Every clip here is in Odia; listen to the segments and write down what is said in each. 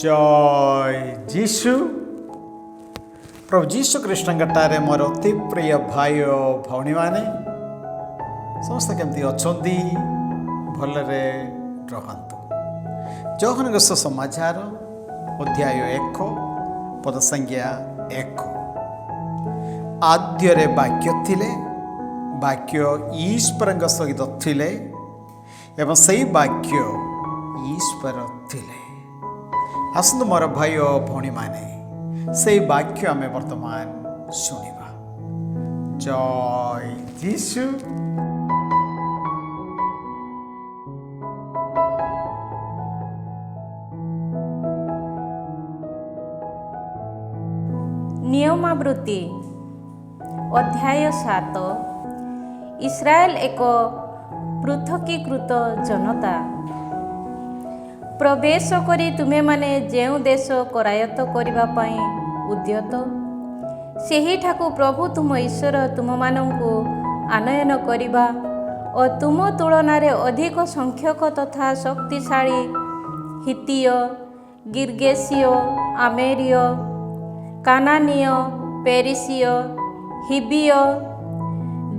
जय जीशु। प्रभु जीशु कृष्णटारे मोर अति प्रिय भाई और भौणी मैंने समस्त केमती अच्छा भलरे रहतु। जौहन समाचार अध्याय 1 पद संज्ञा 1। आद्यरे वाक्य थिले, वाक्य ईश्वर सहित थिले एवं सही वाक्य ईश्वर थिले। आसतु मोर भाई और भौणी माने से वाक्य आम वर्तमान शुणा। जय जीशु। नियमावृत्ति अध्याय 7। इस्राएल एक पृथकीकृत जनता। प्रवेश करी तुमे माने जेउ देश करायत्त करिबा पई उद्यत सेही ठाकु प्रभु तुम ईश्वर तुम मानंकु आनयन करिबा और तुम तुलना रे अधिक संख्यक तथा शक्तिशाली हितीय, गिर्गेसीय, आमेरीय, कानानीय, पेरिसीय, हिबीय,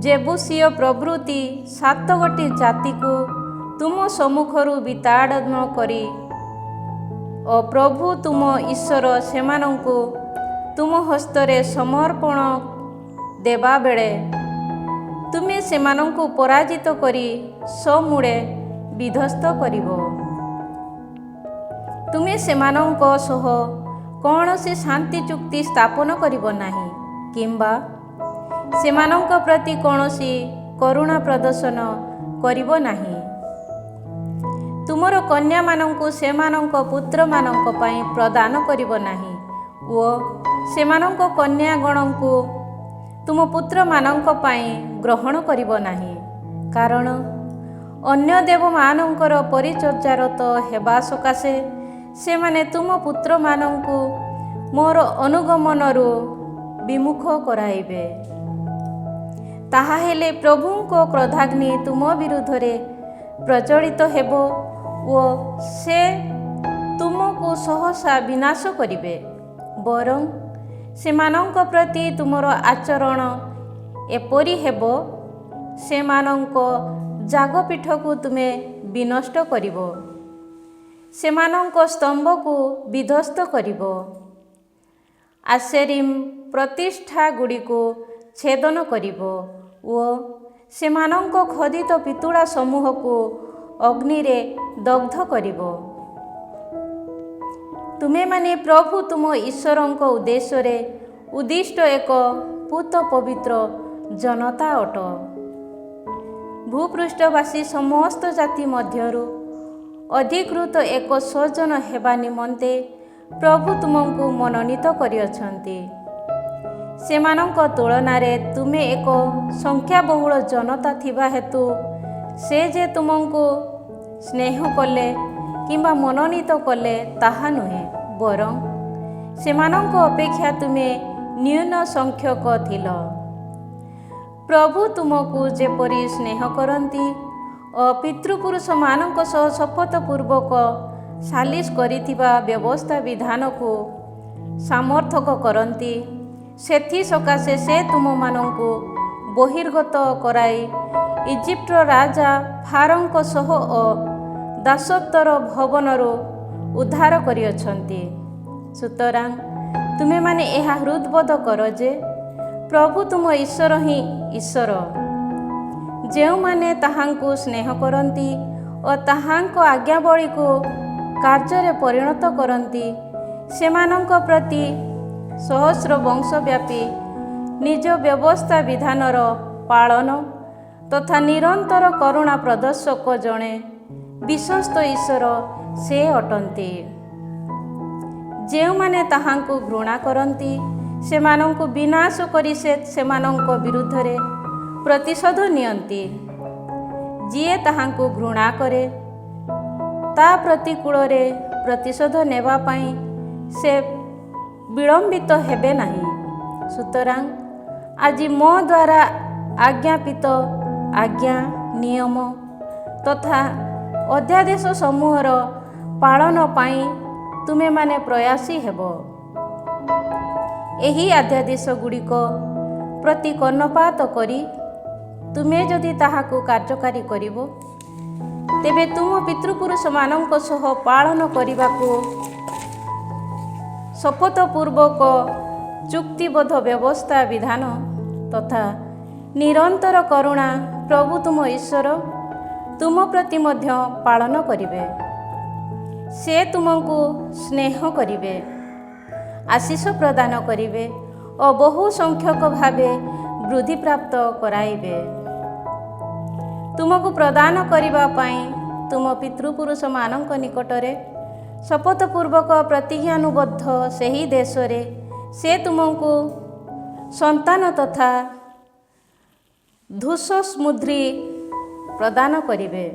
जेबुसीय प्रभृति 7 गोटी जाति को तुम सम्मुखरु विताड़न करी और प्रभु तुम ईश्वर सेमानंकु तुम हस्तरे समर्पण देबा बेले तुमे सेमानंकु पराजित करी समूळे विध्वस्त करिवो। तुमे सेमानंक सह कौनसी शांति चुक्ति स्थापन करिवो नाही किंबा सेमानंक प्रति कौनसी करुणा प्रदर्शन करिवो नाही। तुमर कन्या मानंकु सेमानंक पुत्र मानंक पई प्रदान करिवो नाही ओ सेमानंक कन्या गणंकु तुम पुत्र मानंक पई ग्रहण करिवो नाही। कारण अन्य देव मानंकर परिचर्यारत हेबा सकाशे सेमाने तुम पुत्र मानंकु मोर अनुगमनरु विमुख कराइबे। ताहा हेले प्रभुंको क्रोधाग्नि तुम विरुद्धरे प्रज्वलित हेबो ओ से तुमको सहसा विनाश करिबे। बरं सेमानंक प्रति तुमर आचरण एपरि हेबो सेमानंक जागपीठको तुमे विनष्ट करिबो, सेमानंक स्तंभको विध्वस्त करिबो, आशेरिम प्रतिष्ठा गुड़िको छेदन करिबो ओ सेमानंक खदित पितुड़ा समूह को अग्नि रे दग्ध करिबो। तुमे माने प्रभु तुम ईश्वरंक उद्देश्य रे उद्दिष्ट एक पूत पवित्र जनता अट। भूपृष्ठवासी समस्त जाति मध्यरु अधिकृत एक स्वजन हेबा निमंते प्रभु तुमको मनोनीत करिअछंती। सेमानंक तुलना रे तुमे एक संख्या बहुल जनता थिबा हेतु से जे तुमको स्नेह कले किंबा मनोनीत कले ताहा नुहे, बरं सेमानंक अपेक्षा तुमे न्यून संख्यक थिल। प्रभु तुमको जेपरि स्नेह करंती और पितृपुरुष मानक सह शपथ पूर्वक सालिश करिथिबा व्यवस्था विधान को सामर्थक करंती सेथि सकाशे से तुम मानंकु बहिर्गत कराई इजिप्ट राजा फारोंक सह दासत्वर भवनरु उद्धार करिअछंती। सुतरां तुमे माने एहा हृदबोध कर जे प्रभु तुम ईश्वर ही ईश्वर, जेउ माने ताहांकु स्नेह करंती और ताहांक आज्ञावली को कार्य परिणत करंती सेमानंक प्रति सहस्र वंशव्यापी निज व्यवस्था विधानर पालन तथा निरंतर करुणा प्रदर्शक जणे विश्वस्त ईश्वर से अटंती। जेउ माने ताहांकु घृणा करंती सेमानंकु विनाश करी सेमानंक विरुद्धरे प्रतिशोध नियंती। जिए ताहांकु घृणा करे ता प्रतिकूल रे प्रतिशोध नेबा पई से विलंबित हेबे नाही। सुतरां आज मो द्वारा आज्ञापित आज्ञा नियम तथा अध्यादेश समूहर पालन पाई ତୁମେମାନେ ପ୍ରୟାସୀ ହେବ। ଏହି ଆଧ୍ୟାଦେଶ ଗୁଡ଼ିକ ପ୍ରତି କର୍ଣ୍ଣପାତ କରି ତୁମେ ଯଦି ତାହାକୁ କାର୍ଯ୍ୟକାରୀ କରିବ, ତେବେ ତୁମ ପିତୃପୁରୁଷମାନଙ୍କ ସହ ପାଳନ କରିବାକୁ ଶପଥପୂର୍ବକ ଚୁକ୍ତିବଦ୍ଧ ବ୍ୟବସ୍ଥା ବିଧାନ ତଥା ନିରନ୍ତର କରୁଣା ପ୍ରଭୁ ତୁମ ଈଶ୍ୱର ତୁମ ପ୍ରତି ମଧ୍ୟ ପାଳନ କରିବେ। ସେ ତୁମକୁ ସ୍ନେହ କରିବେ, ଆଶୀଷ ପ୍ରଦାନ କରିବେ ଓ ବହୁ ସଂଖ୍ୟକ ଭାବେ ବୃଦ୍ଧିପ୍ରାପ୍ତ କରାଇବେ। ତୁମକୁ ପ୍ରଦାନ କରିବା ପାଇଁ ତୁମ ପିତୃପୁରୁଷମାନଙ୍କ ନିକଟରେ ଶପଥପୂର୍ବକ ପ୍ରତିଜ୍ଞାନୁବଦ୍ଧ ସେହି ଦେଶରେ ସେ ତୁମକୁ ସନ୍ତାନ ତଥା ଧୂସ ସମୃଦ୍ଧି ପ୍ରଦାନ କରିବେ।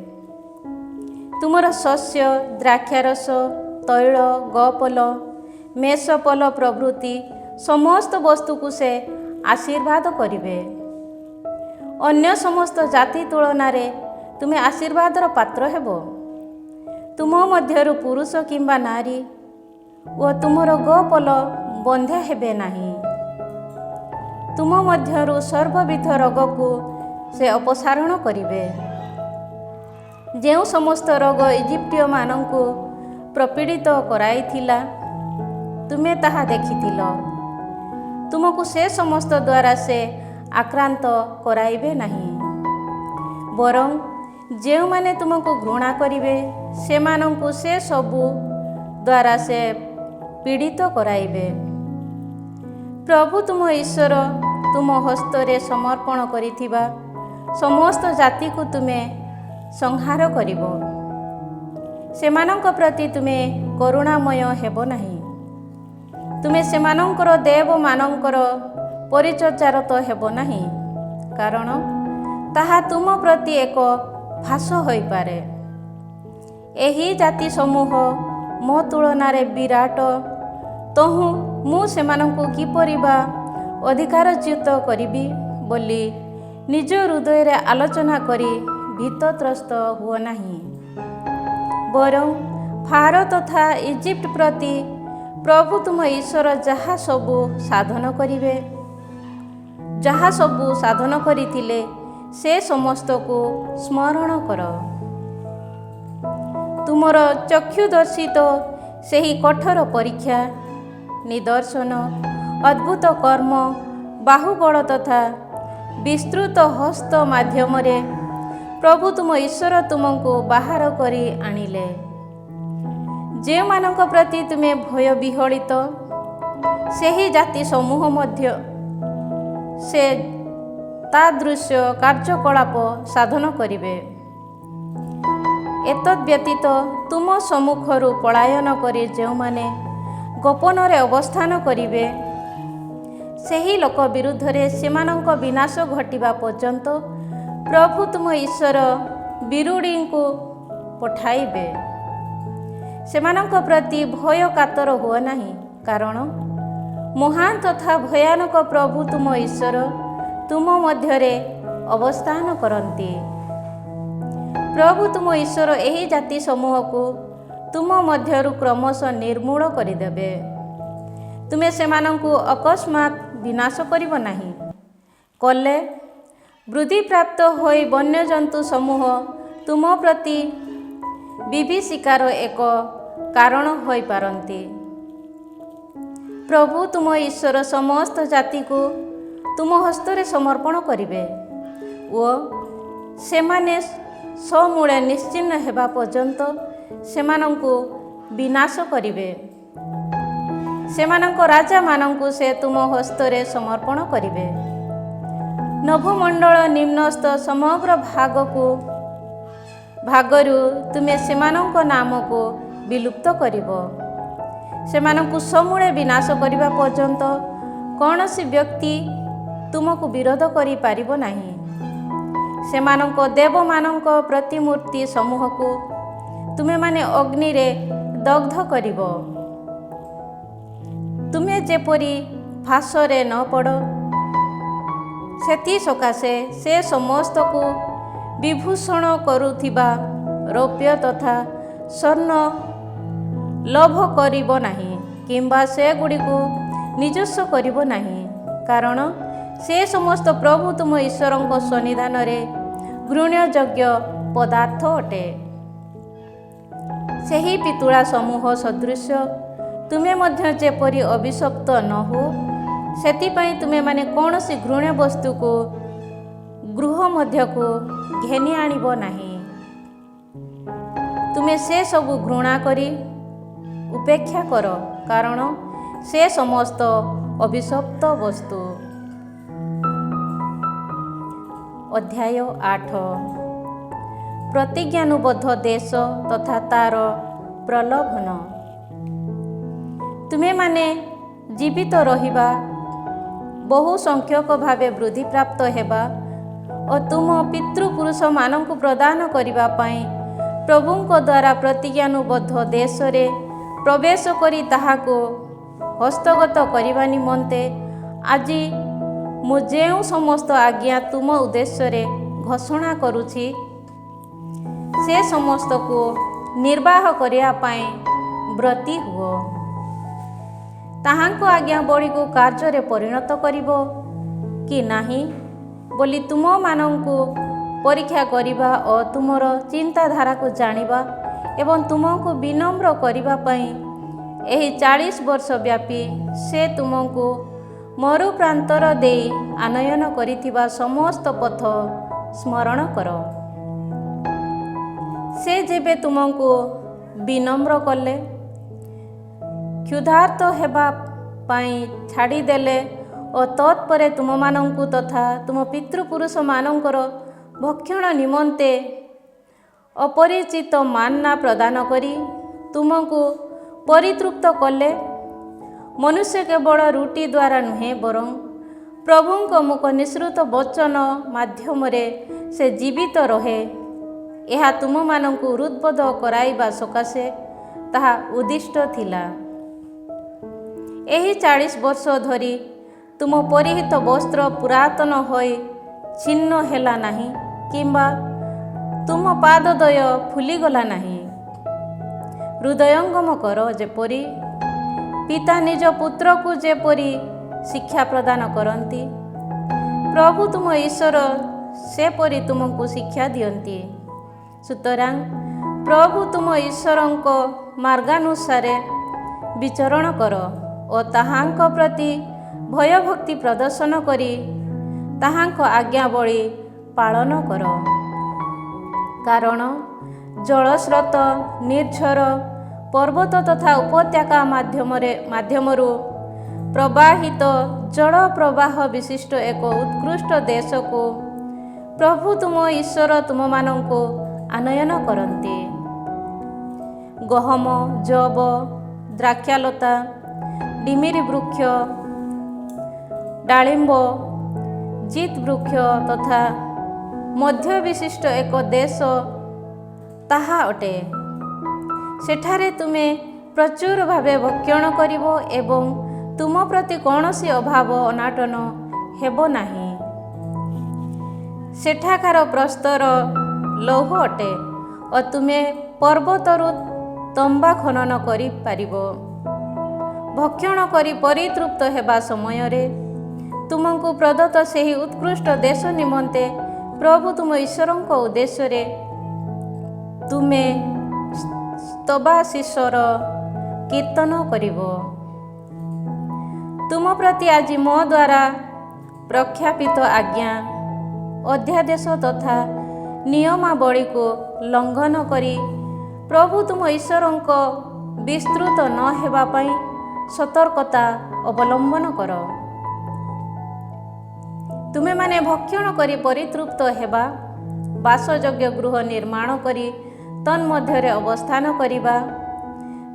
ତୁମର ଶସ୍ୟ, ଦ୍ରାକ୍ଷାରସ, ତୈଳ, ଗପଲ, ମେଷପଲ ପ୍ରଭୃତି ସମସ୍ତ ବସ୍ତୁକୁ ସେ ଆଶୀର୍ବାଦ କରିବେ। ଅନ୍ୟ ସମସ୍ତ ଜାତି ତୁଳନାରେ ତୁମେ ଆଶୀର୍ବାଦର ପାତ୍ର ହେବ। ତୁମ ମଧ୍ୟରୁ ପୁରୁଷ କିମ୍ବା ନାରୀ ଓ ତୁମର ଗପଲ ବନ୍ଧ୍ୟା ହେବେ ନାହିଁ। ତୁମ ମଧ୍ୟରୁ ସର୍ବବିଧ ରୋଗକୁ ସେ ଅପସାରଣ କରିବେ। ଯେଉଁ ସମସ୍ତ ରୋଗ ଇଜିପ୍ଟୀୟମାନଙ୍କୁ ପ୍ରପୀଡ଼ିତ କରାଇଥିଲା, ତୁମେ ତାହା ଦେଖିଥିଲ। ତୁମକୁ ସେ ସମସ୍ତ ଦ୍ୱାରା ସେ ଆକ୍ରାନ୍ତ କରାଇବେ ନାହିଁ। ବରଂ ଯେଉଁମାନେ ତୁମକୁ ଘୃଣା କରିବେ, ସେମାନଙ୍କୁ ସେ ସବୁ ଦ୍ୱାରା ସେ ପୀଡ଼ିତ କରାଇବେ। ପ୍ରଭୁ ତୁମ ଈଶ୍ୱର ତୁମ ହସ୍ତରେ ସମର୍ପଣ କରିଥିବା ସମସ୍ତ ଜାତିକୁ ତୁମେ ସଂହାର କରିବ। ସେମାନଙ୍କ ପ୍ରତି ତୁମେ କରୁଣାମୟ ହେବ ନାହିଁ। ତୁମେ ସେମାନଙ୍କର ଦେବମାନଙ୍କର ପରିଚର୍ଚ୍ଚାରତ ହେବ ନାହିଁ, କାରଣ ତାହା ତୁମ ପ୍ରତି ଏକ ଫାଶ ହୋଇପାରେ। ଏହି ଜାତି ସମୂହ ମୋ ତୁଳନାରେ ବିରାଟ, ତହୁଁ ମୁଁ ସେମାନଙ୍କୁ କିପରି ବା ଅଧିକାରଚ୍ୟୁତ କରିବି ବୋଲି ନିଜ ହୃଦୟରେ ଆଲୋଚନା କରି ଭୀତତ୍ରସ୍ତ ହୁଅ ନାହିଁ। ବରଂ ଫାରୋ ତଥା ଇଜିପ୍ଟ ପ୍ରତି ପ୍ରଭୁ ତୁମ ଈଶ୍ୱର ଯାହା ସବୁ ସାଧନ କରିଥିଲେ, ସେ ସମସ୍ତକୁ ସ୍ମରଣ କର। ତୁମର ଚକ୍ଷୁଦର୍ଶିତ ସେହି କଠୋର ପରୀକ୍ଷା, ନିଦର୍ଶନ, ଅଦ୍ଭୁତ କର୍ମ, ବାହୁବଳ ତଥା ବିସ୍ତୃତ ହସ୍ତ ମାଧ୍ୟମରେ ପ୍ରଭୁ ତୁମ ଈଶ୍ୱର ତୁମକୁ ବାହାର କରି ଆଣିଲେ। ଯେଉଁମାନଙ୍କ ପ୍ରତି ତୁମେ ଭୟ ବିହଳିତ, ସେହି ଜାତି ସମୂହ ମଧ୍ୟ ସେ ତାଦୃଶ୍ୟ କାର୍ଯ୍ୟକଳାପ ସାଧନ କରିବେ। ଏତଦ୍‌ବ୍ୟତୀତ ତୁମ ସମ୍ମୁଖରୁ ପଳାୟନ କରି ଯେଉଁମାନେ ଗୋପନରେ ଅବସ୍ଥାନ କରିବେ, ସେହି ଲୋକ ବିରୁଦ୍ଧରେ ସେମାନଙ୍କ ବିନାଶ ଘଟିବା ପର୍ଯ୍ୟନ୍ତ ପ୍ରଭୁ ତୁମ ଈଶ୍ୱର ବିରୁଡ଼ିଙ୍କୁ ପଠାଇବେ। ସେମାନଙ୍କ ପ୍ରତି ଭୟ କାତର ହୁଅ ନାହିଁ, କାରଣ ମହାନ ତଥା ଭୟାନକ ପ୍ରଭୁ ତୁମ ଈଶ୍ୱର ତୁମ ମଧ୍ୟରେ ଅବସ୍ଥାନ କରନ୍ତି। ପ୍ରଭୁ ତୁମ ଈଶ୍ୱର ଏହି ଜାତି ସମୂହକୁ ତୁମ ମଧ୍ୟରୁ କ୍ରମଶଃ ନିର୍ମୂଳ କରିଦେବେ। ତୁମେ ସେମାନଙ୍କୁ ଅକସ୍ମାତ୍ ବିନାଶ କରିବ ନାହିଁ। କଲେ ବୃଦ୍ଧିପ୍ରାପ୍ତ ହୋଇ ବନ୍ୟଜନ୍ତୁ ସମୂହ ତୁମ ପ୍ରତି ବିଭୀଷିକାର ଏକ କାରଣ ହୋଇପାରନ୍ତି। ପ୍ରଭୁ ତୁମ ଈଶ୍ୱର ସମସ୍ତ ଜାତିକୁ ତୁମ ହସ୍ତରେ ସମର୍ପଣ କରିବେ ଓ ସେମାନେ ସମୂଳେ ନିଶ୍ଚିହ୍ନ ହେବା ପର୍ଯ୍ୟନ୍ତ ସେମାନଙ୍କୁ ବିନାଶ କରିବେ। ସେମାନଙ୍କ ରାଜାମାନଙ୍କୁ ସେ ତୁମ ହସ୍ତରେ ସମର୍ପଣ କରିବେ। ନଭମଣ୍ଡଳ ନିମ୍ନସ୍ଥ ସମଗ୍ର ଭାଗରୁ ତୁମେ ସେମାନଙ୍କ ନାମକୁ ବିଲୁପ୍ତ କରିବ। ସେମାନଙ୍କୁ ସମୂଳେ ବିନାଶ କରିବା ପର୍ଯ୍ୟନ୍ତ କୌଣସି ବ୍ୟକ୍ତି ତୁମକୁ ବିରୋଧ କରିପାରିବ ନାହିଁ। ସେମାନଙ୍କ ଦେବମାନଙ୍କ ପ୍ରତିମୂର୍ତ୍ତି ସମୂହକୁ ତୁମେମାନେ ଅଗ୍ନିରେ ଦଗ୍ଧ କରିବ। ତୁମେ ଯେପରି ଫାଶରେ ନ ପଡ଼, ସେଥିସକାଶେ ସେ ସମସ୍ତକୁ ବିଭୂଷଣ କରୁଥିବା ରୌପ୍ୟ ତଥା ସ୍ୱର୍ଣ୍ଣ ଲୋଭ କରିବ ନାହିଁ କିମ୍ବା ସେଗୁଡ଼ିକୁ ନିଜସ୍ୱ କରିବ ନାହିଁ, କାରଣ ସେ ସମସ୍ତ ପ୍ରଭୁ ତୁମ ଈଶ୍ୱରଙ୍କ ସନ୍ନିଧାନରେ ଘୃଣ୍ୟଯୋଗ୍ୟ ପଦାର୍ଥ ଅଟେ। ସେହି ପିତୁଳା ସମୂହ ସଦୃଶ ତୁମେ ମଧ୍ୟ ଯେପରି ଅଭିଶପ୍ତ ନ ହୁଅ, ସେଥିପାଇଁ ତୁମେମାନେ କୌଣସି ଘୃଣ୍ୟ ବସ୍ତୁକୁ ଗୃହ ମଧ୍ୟକୁ ଘେନି ଆଣିବ ନାହିଁ। ତୁମେ ସେ ସବୁ ଘୃଣା କରି ଉପେକ୍ଷା କର, କାରଣ ସେ ସମସ୍ତ ଅଭିଶପ୍ତ ବସ୍ତୁ। ଅଧ୍ୟାୟ 8 ପ୍ରତିଜ୍ଞାନୁବଦ୍ଧ ଦେଶ ତଥା ତାର ପ୍ରଲୋଭନ। ତୁମେମାନେ ଜୀବିତ ରହିବା, ବହୁ ସଂଖ୍ୟକ ଭାବେ ବୃଦ୍ଧିପ୍ରାପ୍ତ ହେବା ଓ ତୁମ ପିତୃପୁରୁଷମାନଙ୍କୁ ପ୍ରଦାନ କରିବା ପାଇଁ ପ୍ରଭୁଙ୍କ ଦ୍ୱାରା ପ୍ରତିଜ୍ଞାନୁବଦ୍ଧ ଦେଶରେ ପ୍ରବେଶ କରି ତାହାକୁ ହସ୍ତଗତ କରିବା ନିମନ୍ତେ ଆଜି ମୁଁ ଯେଉଁ ସମସ୍ତ ଆଜ୍ଞା ତୁମ ଉଦ୍ଦେଶ୍ୟରେ ଘୋଷଣା କରୁଛି, ସେ ସମସ୍ତକୁ ନିର୍ବାହ କରିବା ପାଇଁ ବ୍ରତୀ ହୁଅ। ତାହାଙ୍କ ଆଜ୍ଞାବଳୀକୁ କାର୍ଯ୍ୟରେ ପରିଣତ କରିବ କି ନାହିଁ ବୋଲି ତୁମମାନଙ୍କୁ ପରୀକ୍ଷା କରିବା ଓ ତୁମର ଚିନ୍ତାଧାରାକୁ ଜାଣିବା ଏବଂ ତୁମକୁ ବିନମ୍ର କରିବା ପାଇଁ ଏହି 40 ବର୍ଷ ବ୍ୟାପୀ ସେ ତୁମକୁ ମରୁ ପ୍ରାନ୍ତର ଦେଇ ଆନୟନ କରିଥିବା ସମସ୍ତ ପଥ ସ୍ମରଣ କର। ସେ ଯେବେ ତୁମକୁ ବିନମ୍ର କଲେ, କ୍ଷୁଧାର୍ତ ହେବା ପାଇଁ ଛାଡ଼ିଦେଲେ ଓ ତତ୍ପରେ ତୁମମାନଙ୍କୁ ତଥା ତୁମ ପିତୃପୁରୁଷମାନଙ୍କର ଭକ୍ଷଣ ନିମନ୍ତେ ଅପରିଚିତ ମାନ୍ନା ପ୍ରଦାନ କରି ତୁମକୁ ପରିତୃପ୍ତ କଲେ, ମନୁଷ୍ୟ କେବଳ ରୁଟି ଦ୍ୱାରା ନୁହେଁ ବରଂ ପ୍ରଭୁଙ୍କ ମୁଖ ନିଃସୃତ ବଚନ ମାଧ୍ୟମରେ ସେ ଜୀବିତ ରହେ, ଏହା ତୁମମାନଙ୍କୁ ହୃଦବୋଧ କରାଇବା ସକାଶେ ତାହା ଉଦ୍ଦିଷ୍ଟ ଥିଲା। ଏହି 40 ବର୍ଷ ଧରି ତୁମ ପରିହିତ ବସ୍ତ୍ର ପୁରାତନ ହୋଇ ଛିନ୍ନ ହେଲା ନାହିଁ କିମ୍ବା ତୁମ ପାଦଦ୍ୱୟ ଫୁଲିଗଲା ନାହିଁ। ହୃଦୟଙ୍ଗମ କର, ଯେପରି ପିତା ନିଜ ପୁତ୍ରକୁ ଯେପରି ଶିକ୍ଷା ପ୍ରଦାନ କରନ୍ତି, ପ୍ରଭୁ ତୁମ ଈଶ୍ୱର ସେପରି ତୁମକୁ ଶିକ୍ଷା ଦିଅନ୍ତି। ସୁତରାଂ ପ୍ରଭୁ ତୁମ ଈଶ୍ୱରଙ୍କ ମାର୍ଗାନୁସାରେ ବିଚରଣ କର ଓ ତାହାଙ୍କ ପ୍ରତି ଭୟଭକ୍ତି ପ୍ରଦର୍ଶନ କରି ତାହାଙ୍କ ଆଜ୍ଞାବଳୀ ପାଳନ କର। କାରଣ ଜଳସ୍ରୋତ, ନିର୍ଝର, ପର୍ବତ ତଥା ଉପତ୍ୟକା ମାଧ୍ୟମରୁ ପ୍ରବାହିତ ଜଳ ପ୍ରବାହ ବିଶିଷ୍ଟ ଏକ ଉତ୍କୃଷ୍ଟ ଦେଶକୁ ପ୍ରଭୁ ତୁମ ଈଶ୍ୱର ତୁମମାନଙ୍କୁ ଆନୟନ କରନ୍ତି। ଗହମ, ଯବ, ଦ୍ରାକ୍ଷାଲତା, ଡିମିରି ବୃକ୍ଷ, ଡାଳିମ୍ବ, ଜିତ୍ ବୃକ୍ଷ ତଥା ମଧ୍ୟ ବିଶିଷ୍ଟ ଏକ ଦେଶ ତାହା ଅଟେ। ସେଠାରେ ତୁମେ ପ୍ରଚୁର ଭାବେ ଭକ୍ଷଣ କରିବ ଏବଂ ତୁମ ପ୍ରତି କୌଣସି ଅଭାବ ଅନାଟନ ହେବ ନାହିଁ। ସେଠାକାର ପ୍ରସ୍ତର ଲୌହ ଅଟେ ଓ ତୁମେ ପର୍ବତରୁ ତମ୍ବା ଖନନ କରିପାରିବ। ଭକ୍ଷଣ କରି ପରିତୃପ୍ତ ହେବା ସମୟରେ ତୁମକୁ ପ୍ରଦତ୍ତ ସେହି ଉତ୍କୃଷ୍ଟ ଦେଶ ନିମନ୍ତେ ପ୍ରଭୁ ତୁମ ଈଶ୍ୱରଙ୍କ ଉଦ୍ଦେଶ୍ୟରେ ତୁମେ ସ୍ତବାଶିଷର କୀର୍ତ୍ତନ କରିବ। ତୁମ ପ୍ରତି ଆଜି ମୋ ଦ୍ୱାରା ପ୍ରଖ୍ୟାପିତ ଆଜ୍ଞା, ଅଧ୍ୟାଦେଶ ତଥା ନିୟମାବଳୀକୁ ଲଙ୍ଘନ କରି ପ୍ରଭୁ ତୁମ ଈଶ୍ୱରଙ୍କ ବିସ୍ତୃତ ନ ହେବା ପାଇଁ ସତର୍କତା ଅବଲମ୍ବନ କର। ତୁମେମାନେ ଭକ୍ଷଣ କରି ପରିତୃପ୍ତ ହେବା, ବାସଯୋଗ୍ୟ ଗୃହ ନିର୍ମାଣ କରି ତନ୍ମଧ୍ୟରେ ଅବସ୍ଥାନ କରିବା,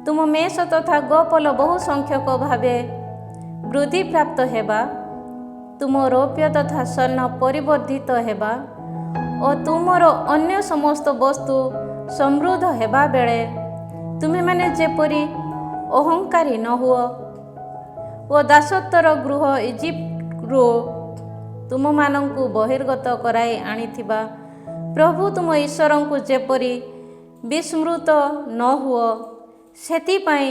ତୁମ ମେଷ ତଥା ଗୋପଲ ବହୁ ସଂଖ୍ୟକ ଭାବେ ବୃଦ୍ଧିପ୍ରାପ୍ତ ହେବା, ତୁମ ରୌପ୍ୟ ତଥା ସ୍ୱର୍ଣ୍ଣ ପରିବର୍ଦ୍ଧିତ ହେବା ଓ ତୁମର ଅନ୍ୟ ସମସ୍ତ ବସ୍ତୁ ସମୃଦ୍ଧ ହେବା ବେଳେ ତୁମେମାନେ ଯେପରି ଅହଙ୍କାରୀ ନ ହୁଅ ଓ ଦାସତ୍ୱର ଗୃହ ଇଜିପ୍ଟରୁ ତୁମମାନଙ୍କୁ ବହିର୍ଗତ କରାଇ ଆଣିଥିବା ପ୍ରଭୁ ତୁମ ଈଶ୍ୱରଙ୍କୁ ଯେପରି ବିସ୍ମୃତ ନ ହୁଅ, ସେଥିପାଇଁ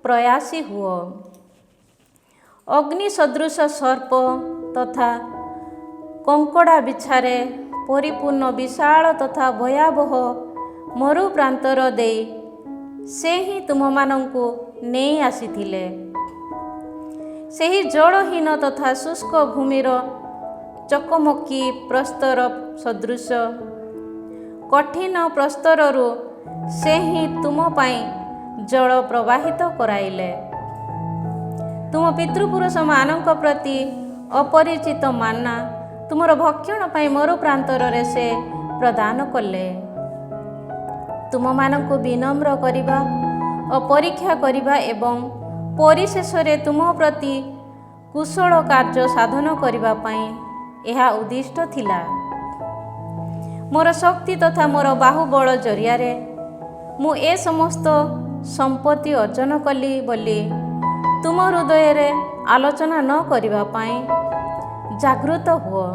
ପ୍ରୟାସୀ ହୁଅ। ଅଗ୍ନି ସଦୃଶ ସର୍ପ ତଥା କଙ୍କଡ଼ା ବିଛାରେ ପରିପୂର୍ଣ୍ଣ ବିଶାଳ ତଥା ଭୟାବହ ମରୁ ପ୍ରାନ୍ତର ଦେଇ ସେ ହିଁ ତୁମମାନଙ୍କୁ ନେଇ ଆସିଥିଲେ। ସେହି ଜଳହୀନ ତଥା ଶୁଷ୍କ ଭୂମିର ଚକମକି ପ୍ରସ୍ତର ସଦୃଶ କଠିନ ପ୍ରସ୍ତରରୁ ସେ ହିଁ ତୁମ ପାଇଁ ଜଳ ପ୍ରବାହିତ କରାଇଲେ। ତୁମ ପିତୃପୁରୁଷମାନଙ୍କ ପ୍ରତି ଅପରିଚିତ ମାନ୍ନା ତୁମର ଭକ୍ଷଣ ପାଇଁ ମରୁ ପ୍ରାନ୍ତରରେ ସେ ପ୍ରଦାନ କଲେ। ତୁମମାନଙ୍କୁ ବିନମ୍ର କରିବା ଓ ପରୀକ୍ଷା କରିବା ଏବଂ ପରିଶେଷରେ ତୁମ ପ୍ରତି କୁଶଳ କାର୍ଯ୍ୟ ସାଧନ କରିବା ପାଇଁ ଏହା ଉଦ୍ଦିଷ୍ଟ ଥିଲା। ମୋର ଶକ୍ତି ତଥା ମୋର ବାହୁବଳ ଜରିଆରେ ମୁଁ ଏ ସମସ୍ତ ସମ୍ପତ୍ତି ଅର୍ଜନ କଲି ବୋଲି ତୁମ ହୃଦୟରେ ଆଲୋଚନା ନ କରିବା ପାଇଁ ଜାଗୃତ ହୁଅ।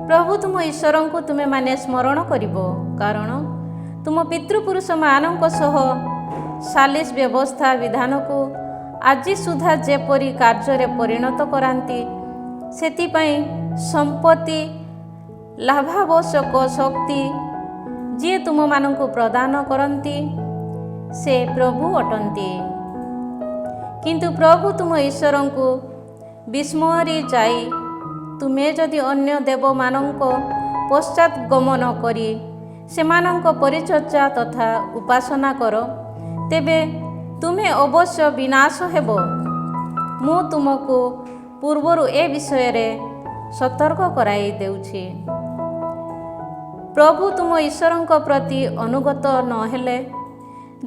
ପ୍ରଭୁ ତୁମ ଈଶ୍ୱରଙ୍କୁ ତୁମେମାନେ ସ୍ମରଣ କରିବ, କାରଣ ତୁମ ପିତୃପୁରୁଷମାନଙ୍କ ସହ ସାଲିସ ବ୍ୟବସ୍ଥା ବିଧାନକୁ ଆଜି ସୁଦ୍ଧା ଯେପରି କାର୍ଯ୍ୟରେ ପରିଣତ କରାନ୍ତି, ସେଥିପାଇଁ ସମ୍ପତ୍ତି ଲାଭାବଶ୍ୟକ ଶକ୍ତି ଯିଏ ତୁମମାନଙ୍କୁ ପ୍ରଦାନ କରନ୍ତି ସେ ପ୍ରଭୁ ଅଟନ୍ତି। କିନ୍ତୁ ପ୍ରଭୁ ତୁମ ଈଶ୍ୱରଙ୍କୁ ବିସ୍ମୟରେ ଯାଇ ତୁମେ ଯଦି ଅନ୍ୟ ଦେବମାନଙ୍କ ପଶ୍ଚାତ ଗମନ କରି ସେମାନଙ୍କ ପରିଚର୍ଚ୍ଚା ତଥା ଉପାସନା କର, ତେବେ ତୁମେ ଅବଶ୍ୟ ବିନାଶ ହେବ। ମୁଁ ତୁମକୁ ପୂର୍ବରୁ ଏ ବିଷୟରେ ସତର୍କ କରାଇ ଦେଉଛି। ପ୍ରଭୁ ତୁମ ଈଶ୍ୱରଙ୍କ ପ୍ରତି ଅନୁଗତ ନହେଲେ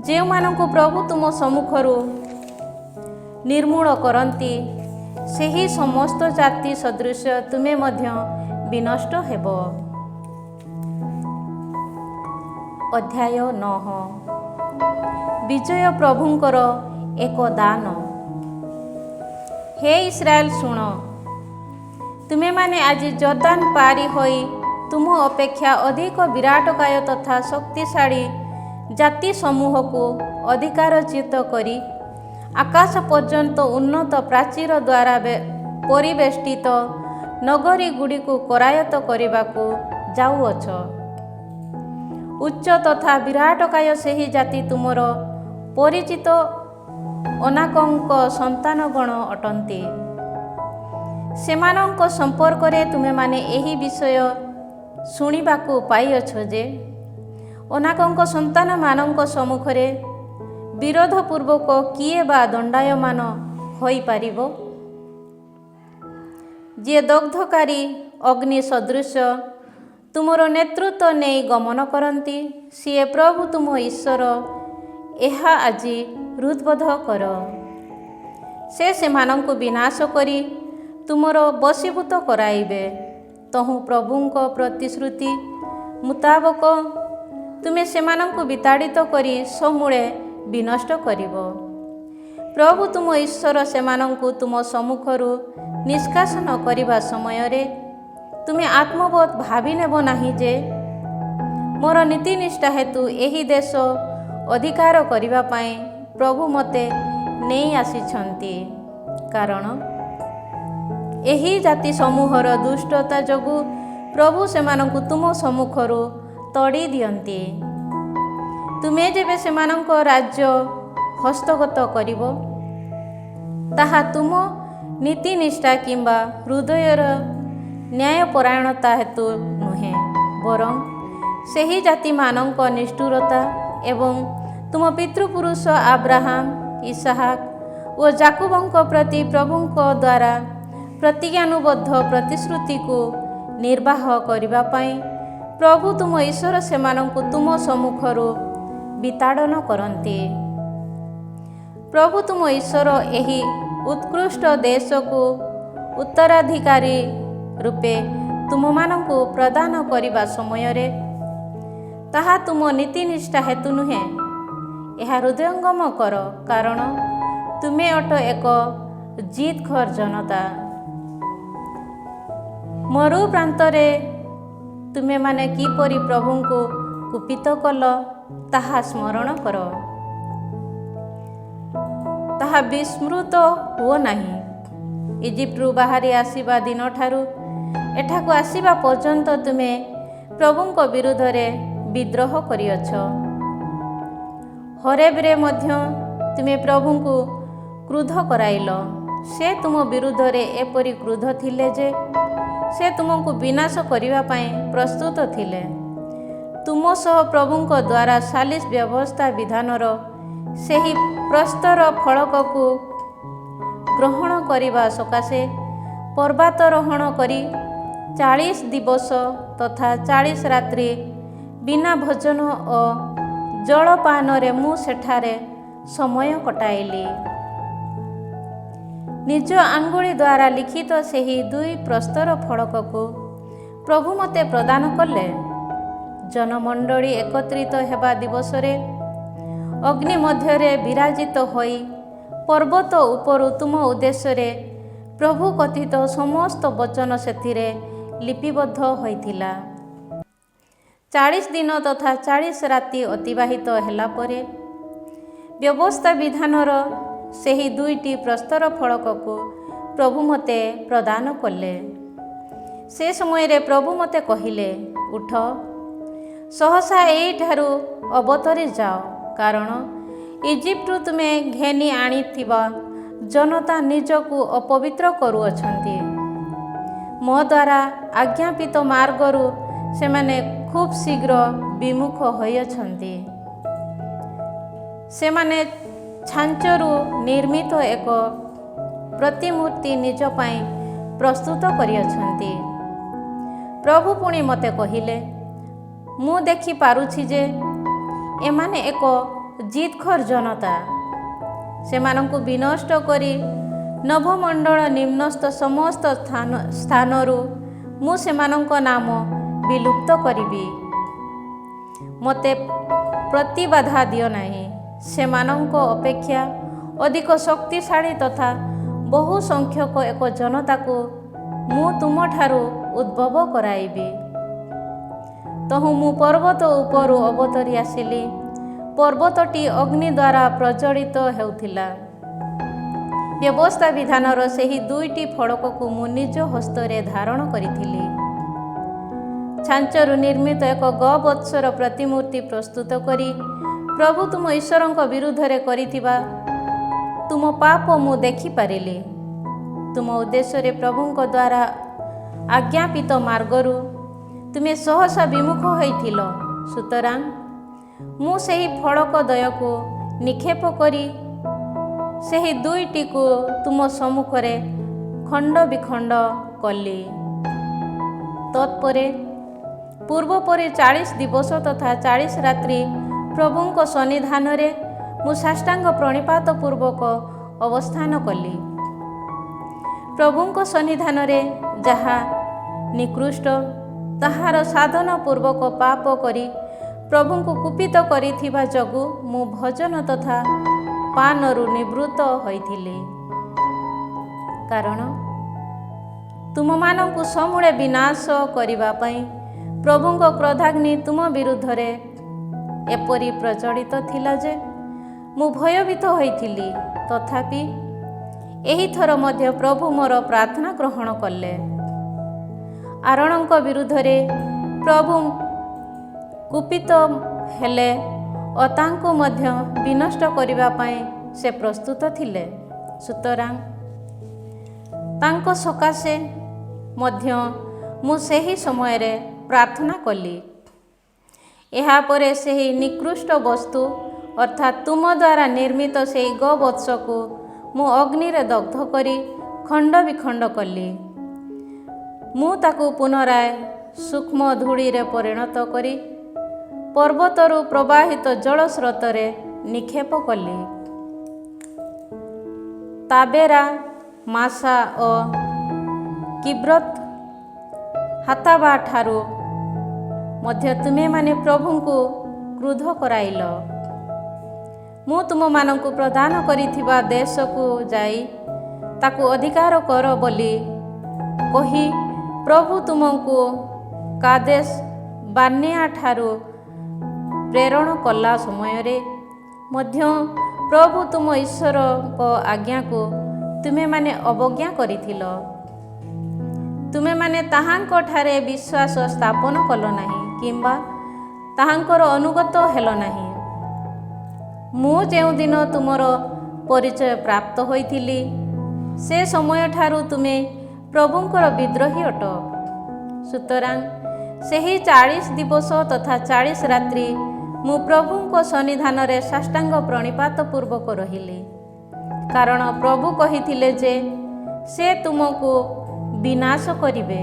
ଯେଉଁମାନଙ୍କୁ ପ୍ରଭୁ ତୁମ ସମ୍ମୁଖରୁ ନିର୍ମୂଳ କରନ୍ତି, ସେହି ସମସ୍ତ ଜାତି ସଦୃଶ ତୁମେ ମଧ୍ୟ ବିନଷ୍ଟ ହେବ। ଅଧ୍ୟାୟ 9। ବିଜୟ ପ୍ରଭୁଙ୍କର ଏକ ଦାନ। ହେ ଇସ୍ରାଏଲ ଶୁଣ, ତୁମେମାନେ ଆଜି ଜର୍ଦାନ ପାରି ହୋଇ ତୁମ ଅପେକ୍ଷା ଅଧିକ ବିରାଟକାୟ ତଥା ଶକ୍ତିଶାଳୀ ଜାତି ସମୂହକୁ ଅଧିକାରଚ୍ୟୁତ କରି ଆକାଶ ପର୍ଯ୍ୟନ୍ତ ଉନ୍ନତ ପ୍ରାଚୀର ଦ୍ୱାରା ପରିବେଷ୍ଟିତ ନଗରୀଗୁଡ଼ିକୁ କରାୟତ୍ତ କରିବାକୁ ଯାଉଅଛ। ଉଚ୍ଚ ତଥା ବିରାଟକାୟ ସେହି ଜାତି ତୁମର ପରିଚିତ ଅନାକଙ୍କ ସନ୍ତାନଗଣ ଅଟନ୍ତି। ସେମାନଙ୍କ ସମ୍ପର୍କରେ ତୁମେମାନେ ଏହି ବିଷୟ ଶୁଣିବାକୁ ପାଇଅଛ ଯେ ଅନାକଙ୍କ ସନ୍ତାନମାନଙ୍କ ସମ୍ମୁଖରେ ବିରୋଧପୂର୍ବକ କିଏ ବା ଦଣ୍ଡାୟମାନ ହୋଇପାରିବ? ଯିଏ ଦଗ୍ଧକାରୀ ଅଗ୍ନି ସଦୃଶ ତୁମର ନେତୃତ୍ୱ ନେଇ ଗମନ କରନ୍ତି, ସିଏ ପ୍ରଭୁ ତୁମ ଈଶ୍ୱର, ଏହା ଆଜି ହୃଦବୋଧ କର। ସେ ସେମାନଙ୍କୁ ବିନାଶ କରି ତୁମର ବଶୀଭୂତ କରାଇବେ। ତହୁଁ ପ୍ରଭୁଙ୍କ ପ୍ରତିଶ୍ରୁତି ମୁତାବକ ତୁମେ ସେମାନଙ୍କୁ ବିତାଡ଼ିତ କରି ସମୂଳେ ବିନଷ୍ଟ କରିବ। ପ୍ରଭୁ ତୁମ ଈଶ୍ୱର ସେମାନଙ୍କୁ ତୁମ ସମ୍ମୁଖରୁ ନିଷ୍କାସନ କରିବା ସମୟରେ ତୁମେ ଆତ୍ମବୋଧ ଭାବି ନେବ ନାହିଁ ଯେ ମୋର ନୀତିନିଷ୍ଠା ହେତୁ ଏହି ଦେଶ ଅଧିକାର କରିବା ପାଇଁ ପ୍ରଭୁ ମୋତେ ନେଇ ଆସିଛନ୍ତି, କାରଣ ଏହି ଜାତି ସମୂହର ଦୁଷ୍ଟତା ଯୋଗୁଁ ପ୍ରଭୁ ସେମାନଙ୍କୁ ତୁମ ସମ୍ମୁଖରୁ ତଡ଼ି ଦିଅନ୍ତି। ତୁମେ ଯେବେ ସେମାନଙ୍କ ରାଜ୍ୟ ହସ୍ତଗତ କରିବ, ତାହା ତୁମ ନୀତିନିଷ୍ଠା କିମ୍ବା ହୃଦୟର ନ୍ୟାୟପରାୟଣତା ହେତୁ ନୁହେଁ, ବରଂ ସେହି ଜାତିମାନଙ୍କ ନିଷ୍ଠୁରତା ଏବଂ ତୁମ ପିତୃପୁରୁଷ ଆବ୍ରାହାମ, ଇସାହାକ ଓ ଯାକୁବଙ୍କ ପ୍ରତି ପ୍ରଭୁଙ୍କ ଦ୍ୱାରା ପ୍ରତିଜ୍ଞାନୁବଦ୍ଧ ପ୍ରତିଶ୍ରୁତିକୁ ନିର୍ବାହ କରିବା ପାଇଁ ପ୍ରଭୁ ତୁମ ଈଶ୍ୱର ସେମାନଙ୍କୁ ତୁମ ସମ୍ମୁଖରୁ ବିତାଡ଼ନ କରନ୍ତି। ପ୍ରଭୁ ତୁମ ଈଶ୍ୱର ଏହି ଉତ୍କୃଷ୍ଟ ଦେଶକୁ ଉତ୍ତରାଧିକାରୀ ରୂପେ ତୁମମାନଙ୍କୁ ପ୍ରଦାନ କରିବା ସମୟରେ ତାହା ତୁମ ନୀତିନିଷ୍ଠା ହେତୁ ନୁହେଁ, ଏହା ହୃଦୟଙ୍ଗମ କର, କାରଣ ତୁମେ ଅଟ ଏକ ଜିଦଖୋର ଜନତା। ମରୁ ପ୍ରାନ୍ତରେ ତୁମେମାନେ କିପରି ପ୍ରଭୁଙ୍କୁ କୁପିତ କଲ, ତାହା ସ୍ମରଣ କର। ତାହା ବିସ୍ମୃତ ହୁଅ ନାହିଁ। ଇଜିପ୍ଟରୁ ବାହାରି ଆସିବା ଦିନଠାରୁ ଏଠାକୁ ଆସିବା ପର୍ଯ୍ୟନ୍ତ ତୁମେ ପ୍ରଭୁଙ୍କ ବିରୁଦ୍ଧରେ ବିଦ୍ରୋହ କରିଅଛ। ହରେବରେ ମଧ୍ୟ ତୁମେ ପ୍ରଭୁଙ୍କୁ କ୍ରୋଧ କରାଇଲ। ସେ ତୁମ ବିରୁଦ୍ଧରେ ଏପରି କ୍ରୋଧ ଥିଲେ ଯେ ସେ ତୁମକୁ ବିନାଶ କରିବା ପାଇଁ ପ୍ରସ୍ତୁତ ଥିଲେ। ତୁମ ସହ ପ୍ରଭୁଙ୍କ ଦ୍ୱାରା ସାଲିସ ବ୍ୟବସ୍ଥା ବିଧାନର ସେହି ପ୍ରସ୍ତର ଫଳକକୁ ଗ୍ରହଣ କରିବା ସକାଶେ ପର୍ବତାରୋହଣ କରି 40 ଦିବସ ତଥା 40 ରାତ୍ରି ବିନା ଭୋଜନ ଓ ଜଳପାନରେ ମୁଁ ସେଠାରେ ସମୟ କଟାଇଲି। ନିଜ ଆଙ୍ଗୁଳି ଦ୍ୱାରା ଲିଖିତ ସେହି 2 ପ୍ରସ୍ତର ଫଳକକୁ ପ୍ରଭୁ ମୋତେ ପ୍ରଦାନ କଲେ। ଜନମଣ୍ଡଳୀ ଏକତ୍ରିତ ହେବା ଦିବସରେ ଅଗ୍ନି ମଧ୍ୟରେ ବିରାଜିତ ହୋଇ ପର୍ବତ ଉପରୁ ତୁମ ଉଦ୍ଦେଶ୍ୟରେ ପ୍ରଭୁ କଥିତ ସମସ୍ତ ବଚନ ସେଥିରେ ଲିପିବଦ୍ଧ ହୋଇଥିଲା। 40 ଦିନ ତଥା 40 ରାତି ଅତିବାହିତ ହେଲା ପରେ ବ୍ୟବସ୍ଥା ବିଧାନର ସେହି 2ଟି ପ୍ରସ୍ତର ଫଳକକୁ ପ୍ରଭୁ ମୋତେ ପ୍ରଦାନ କଲେ। ସେ ସମୟରେ ପ୍ରଭୁ ମୋତେ କହିଲେ, ଉଠ, ସହସା ଏହିଠାରୁ ଅବତରି ଯାଅ, କାରଣ ଇଜିପ୍ଟରୁ ତୁମେ ଘେନି ଆଣିଥିବା ଜନତା ନିଜକୁ ଅପବିତ୍ର କରୁଅଛନ୍ତି। ମୋ ଦ୍ୱାରା ଆଜ୍ଞାପିତ ମାର୍ଗରୁ ସେମାନେ ଖୁବ୍ ଶୀଘ୍ର ବିମୁଖ ହୋଇଅଛନ୍ତି। ସେମାନେ ଛାଞ୍ଚରୁ ନିର୍ମିତ ଏକ ପ୍ରତିମୂର୍ତ୍ତି ନିଜ ପାଇଁ ପ୍ରସ୍ତୁତ କରିଅଛନ୍ତି। ପ୍ରଭୁ ପୁଣି ମୋତେ କହିଲେ, ମୁଁ ଦେଖିପାରୁଛି ଯେ ଏମାନେ ଏକ ଜିଦଖୋର ଜନତା। ସେମାନଙ୍କୁ ବିନଷ୍ଟ କରି ନଭମଣ୍ଡଳ ନିମ୍ନସ୍ଥ ସମସ୍ତ ସ୍ଥାନରୁ ମୁଁ ସେମାନଙ୍କ ନାମ ବିଲୁପ୍ତ କରିବି। ମୋତେ ପ୍ରତିବାଧା ଦିଅ ନାହିଁ। ସେମାନଙ୍କ ଅପେକ୍ଷା ଅଧିକ ଶକ୍ତିଶାଳୀ ତଥା ବହୁ ସଂଖ୍ୟକ ଏକ ଜନତାକୁ ମୁଁ ତୁମଠାରୁ ଉଦ୍ଭବ କରାଇବି। ତହୁଁ ମୁଁ ପର୍ବତ ଉପରୁ ଅବତରି ଆସିଲି। ପର୍ବତଟି ଅଗ୍ନି ଦ୍ୱାରା ପ୍ରଜ୍ୱଳିତ ହେଉଥିଲା। ବ୍ୟବସ୍ଥା ବିଧାନର ସେହି 2ଟି ଫଳକକୁ ମୁଁ ନିଜ ହସ୍ତରେ ଧାରଣ କରିଥିଲି। ଛାଞ୍ଚରୁ ନିର୍ମିତ ଏକ ଗବତ୍ସର ପ୍ରତିମୂର୍ତ୍ତି ପ୍ରସ୍ତୁତ କରି ପ୍ରଭୁ ତୁମ ଈଶ୍ୱରଙ୍କ ବିରୁଦ୍ଧରେ କରିଥିବା ତୁମ ପାପ ମୁଁ ଦେଖିପାରିଲି। ତୁମ ଉଦ୍ଦେଶ୍ୟରେ ପ୍ରଭୁଙ୍କ ଦ୍ୱାରା ଆଜ୍ଞାପିତ ମାର୍ଗରୁ ତୁମେ ସହସା ବିମୁଖ ହୋଇଥିଲ। ସୁତରାଂ ମୁଁ ସେହି ଫଳକ ଦ୍ୱୟକୁ ନିକ୍ଷେପ କରି ସେହି 2ଟିକୁ ତୁମ ସମ୍ମୁଖରେ ଖଣ୍ଡ ବିଖଣ୍ଡ କଲି। ତତ୍ପରେ ପୂର୍ବ ପରି 40 ଦିବସ ତଥା 40 ରାତ୍ରି ପ୍ରଭୁଙ୍କ ସନ୍ନିଧାନରେ ମୁଁ ସାଷ୍ଟାଙ୍ଗ ପ୍ରଣିପାତ ପୂର୍ବକ ଅବସ୍ଥାନ କଲି। ପ୍ରଭୁଙ୍କ ସନ୍ନିଧାନରେ ଯାହା ନିକୃଷ୍ଟ ତାହାର ସାଧନ ପୂର୍ବକ ପାପ କରି ପ୍ରଭୁଙ୍କୁ କୁପିତ କରିଥିବା ଯୋଗୁଁ ମୁଁ ଭୋଜନ ତଥା ପାନରୁ ନିବୃତ୍ତ ହୋଇଥିଲି। କାରଣ ତୁମମାନଙ୍କୁ ସମୂଳେ ବିନାଶ କରିବା ପାଇଁ ପ୍ରଭୁଙ୍କ କ୍ରୋଧାଗ୍ନି ତୁମ ବିରୁଦ୍ଧରେ ଏପରି ପ୍ରଜ୍ୱଳିତ ଥିଲା ଯେ ମୁଁ ଭୟଭୀତ ହୋଇଥିଲି। ତଥାପି ଏହିଥର ମଧ୍ୟ ପ୍ରଭୁ ମୋର ପ୍ରାର୍ଥନା ଗ୍ରହଣ କଲେ। ଆରୋନଙ୍କ ବିରୁଦ୍ଧରେ ପ୍ରଭୁ କୁପିତ ହେଲେ ଓ ତାଙ୍କୁ ମଧ୍ୟ ବିନଷ୍ଟ କରିବା ପାଇଁ ସେ ପ୍ରସ୍ତୁତ ଥିଲେ। ସୁତରାଂ ତାଙ୍କ ସକାଶେ ମଧ୍ୟ ମୁଁ ସେହି ସମୟରେ ପ୍ରାର୍ଥନା କଲି। ଏହାପରେ ସେହି ନିକୃଷ୍ଟ ବସ୍ତୁ ଅର୍ଥାତ୍ ତୁମ ଦ୍ୱାରା ନିର୍ମିତ ସେହି ଗୋବତ୍ସକୁ ମୁଁ ଅଗ୍ନିରେ ଦଗ୍ଧ କରି ଖଣ୍ଡ ବିଖଣ୍ଡ କଲି। ମୁଁ ତାକୁ ପୁନରାୟ ସୂକ୍ଷ୍ମ ଧୂଳିରେ ପରିଣତ କରି ପର୍ବତରୁ ପ୍ରବାହିତ ଜଳସ୍ରୋତରେ ନିକ୍ଷେପ କଲି। ତାବେରା, ମାସା ଓ କିବ୍ରତ୍ ହାତାବା ଠାରୁ ମଧ୍ୟ ତୁମେମାନେ ପ୍ରଭୁଙ୍କୁ କ୍ରୋଧ କରାଇଲ। ମୁଁ ତୁମମାନଙ୍କୁ ପ୍ରଦାନ କରିଥିବା ଦେଶକୁ ଯାଇ ତାକୁ ଅଧିକାର କର ବୋଲି କହି ପ୍ରଭୁ ତୁମକୁ କାଦେଶ ବାର୍ଣ୍ଣେଆ ଠାରୁ ପ୍ରେରଣ କଲା ସମୟରେ ମଧ୍ୟ ପ୍ରଭୁ ତୁମ ଈଶ୍ୱରଙ୍କ ଆଜ୍ଞାକୁ ତୁମେମାନେ ଅବଜ୍ଞା କରିଥିଲ। ତୁମେମାନେ ତାହାଙ୍କଠାରେ ବିଶ୍ୱାସ ସ୍ଥାପନ କଲ ନାହିଁ କିମ୍ବା ତାହାଙ୍କର ଅନୁଗତ ହେଲ ନାହିଁ। ମୁଁ ଯେଉଁଦିନ ତୁମର ପରିଚୟ ପ୍ରାପ୍ତ ହୋଇଥିଲି ସେ ସମୟଠାରୁ ତୁମେ ପ୍ରଭୁଙ୍କର ବିଦ୍ରୋହୀ ଅଟ। ସୁତରାଂ ସେହି 40 ଦିବସ ତଥା 40 ରାତ୍ରି ମୁଁ ପ୍ରଭୁଙ୍କ ସନ୍ନିଧାନରେ ସାଷ୍ଟାଙ୍ଗ ପ୍ରଣିପାତ ପୂର୍ବକ ରହିଲି, କାରଣ ପ୍ରଭୁ କହିଥିଲେ ଯେ ସେ ତୁମକୁ ବିନାଶ କରିବେ।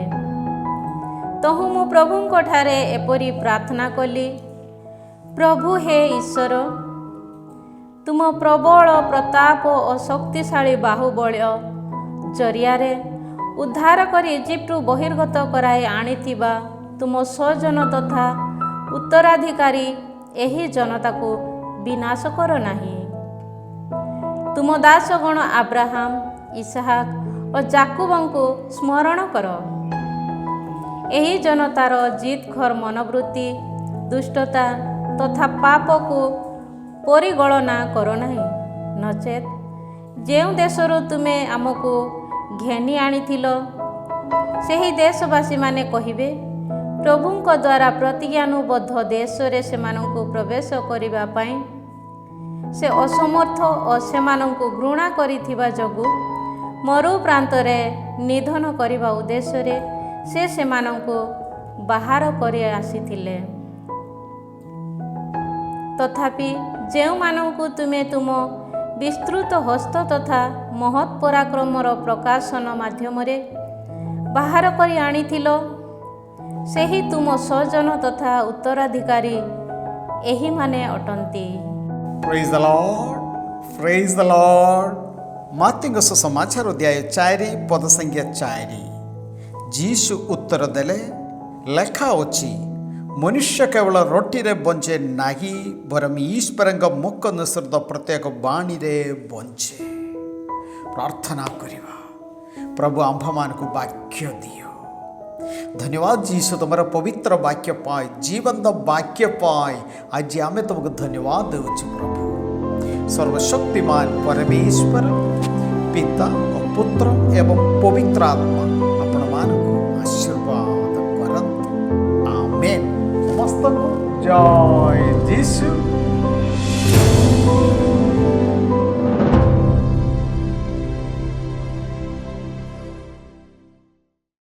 ତହୁ ମୁଁ ପ୍ରଭୁଙ୍କଠାରେ ଏପରି ପ୍ରାର୍ଥନା କଲି, ପ୍ରଭୁ ହେ ଈଶ୍ୱର, ତୁମ ପ୍ରବଳ ପ୍ରତାପ ଓ ଶକ୍ତିଶାଳୀ ବାହୁବଳ ଜରିଆରେ ଉଦ୍ଧାର କରି ଇଜିପ୍ଟରୁ ବହିର୍ଗତ କରାଇ ଆଣିଥିବା ତୁମ ସ୍ୱଜନ ତଥା ଉତ୍ତରାଧିକାରୀ ଏହି ଜନତାକୁ ବିନାଶ କର ନାହିଁ। ତୁମ ଦାସଗଣ ଆବ୍ରାହାମ, ଇସହାକ ଓ ଯାକୁବଙ୍କୁ ସ୍ମରଣ କର। ଏହି ଜନତାର ଜିଦଖୋର ମନୋବୃତ୍ତି, ଦୁଷ୍ଟତା ତଥା ପାପକୁ ପରିଗଣନା କର ନାହିଁ। ନଚେତ୍ ଯେଉଁ ଦେଶରୁ ତୁମେ ଆମକୁ ଘେନି ଆଣିଥିଲ ସେହି ଦେଶବାସୀମାନେ କହିବେ, ପ୍ରଭୁଙ୍କ ଦ୍ୱାରା ପ୍ରତିଜ୍ଞାନୁବଦ୍ଧ ଦେଶରେ ସେମାନଙ୍କୁ ପ୍ରବେଶ କରିବା ପାଇଁ ସେ ଅସମର୍ଥ ଓ ସେମାନଙ୍କୁ ଘୃଣା କରିଥିବା ଯୋଗୁଁ ମରୁ ପ୍ରାନ୍ତରେ ନିଧନ କରିବା ଉଦ୍ଦେଶ୍ୟରେ ସେ ସେମାନଙ୍କୁ ବାହାର କରି ଆସିଥିଲେ। ତଥାପି ଯେଉଁମାନଙ୍କୁ ତୁମେ ତୁମ ବିସ୍ତୃତ ହସ୍ତ ତଥା ମହତ୍ ପରାକ୍ରମର ପ୍ରକାଶନ ମାଧ୍ୟମରେ ବାହାର କରି ଆଣିଥିଲ, ସେହି ତୁମ ସ୍ୱଜନ ତଥା ଉତ୍ତରାଧିକାରୀ ଏହିମାନେ ଅଟନ୍ତି। ପ୍ରେଜ୍ ଦ ଲର୍ଡ, ପ୍ରେଜ୍ ଦ ଲର୍ଡ। ମାର୍କୋଙ୍କ ସୁସମାଚାର ଅଧ୍ୟାୟ 4 ପଦ ସଂଖ୍ୟା 4। ଯୀଶୁ ଉତ୍ତର ଦେଲେ, ଲେଖା ଅଛି, ମନୁଷ୍ୟ କେବଳ ରୋଟିରେ ବଞ୍ଚେ ନାହିଁ, ବରଂ ଈଶ୍ୱରଙ୍କ ମୁଖ ନିଃସୃତ ପ୍ରତ୍ୟେକ ବାଣୀରେ ବଞ୍ଚେ। ପ୍ରାର୍ଥନା କରିବା, ପ୍ରଭୁ ଆମ୍ଭମାନଙ୍କୁ ବାକ୍ୟ ଦିଅ। ଧନ୍ୟବାଦ ଯୀଶୁ ତୁମର ପବିତ୍ର ବାକ୍ୟ ପାଇ, ଜୀବନ୍ତ ବାକ୍ୟ ପାଇ ଆଜି ଆମେ ତୁମକୁ ଧନ୍ୟବାଦ ଦେଉଛୁ। ପ୍ରଭୁ ସର୍ବଶକ୍ତିମାନ ପରମେଶ୍ୱର ପିତା ଓ ପୁତ୍ର ଏବଂ ପବିତ୍ର ଆତ୍ମା ଆପଣମାନଙ୍କୁ ଆଶୀର୍ବାଦ କରନ୍ତୁ। ଆମେନ୍। ସମସ୍ତଙ୍କୁ ଜୟ ଯୀଶୁ।